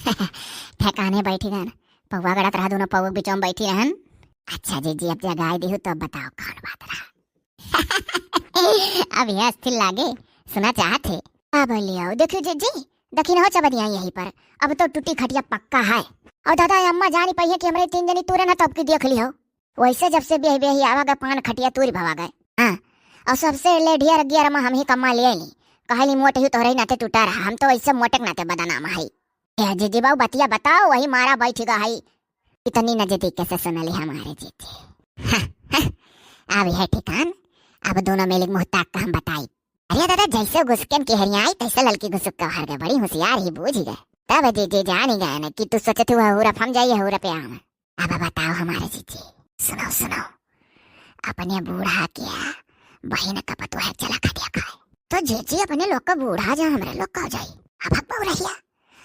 ठेकाने बैठी गन पौवा गड़त रहा दोनों पौवा बीचों में बैठी रहन। अच्छा जी अब जगाए दी हो तो बताओ कौन बात रहा। अब यहाँ स्थिर लागे सुना चाहते अब ले आओ देखियो जी दखिन हो चबदिया यहीं पर। अब तो टूटी खटिया पक्का है और दादा अम्मा जानी पई है कि हमरे 3 जनी तूरे ना तब की देख ली हो। वैसे जब से बेही बेही आवा गए पान खटिया तूरी भवा गए। हाँ और सबसे ले ढियर गियर हम ही कमा ले ली कहली मोटे ही तोहरे नाते टूटा रहा। हम तो ऐसे मोटे नाते बदनाम है। जीजी बाबू बतिया बताओ वही मारा बैठेगा है इतनी नजदीक कैसे सुनली हमारे जीजी। अब है ठिकान अब दोनों मेलिक मुहताक का हम बताई। अरे दादा जैसे घुसकन की हरिया आई तैसे लड़की घुसक कर हर गए। बड़ी होशियार ही बूझ गए। तब जीजी जान ही गए ना कि तू सोचे तू हुरा फम जाइए हुरा पे आम। अब बताओ हमारे जीजी सुनो अपने बूढ़ा क्या बहन का पतो है चला खटिया खाए तो जीजी अपने लोग का बूढ़ा जा हमारे लोग का जाए अब रहिया।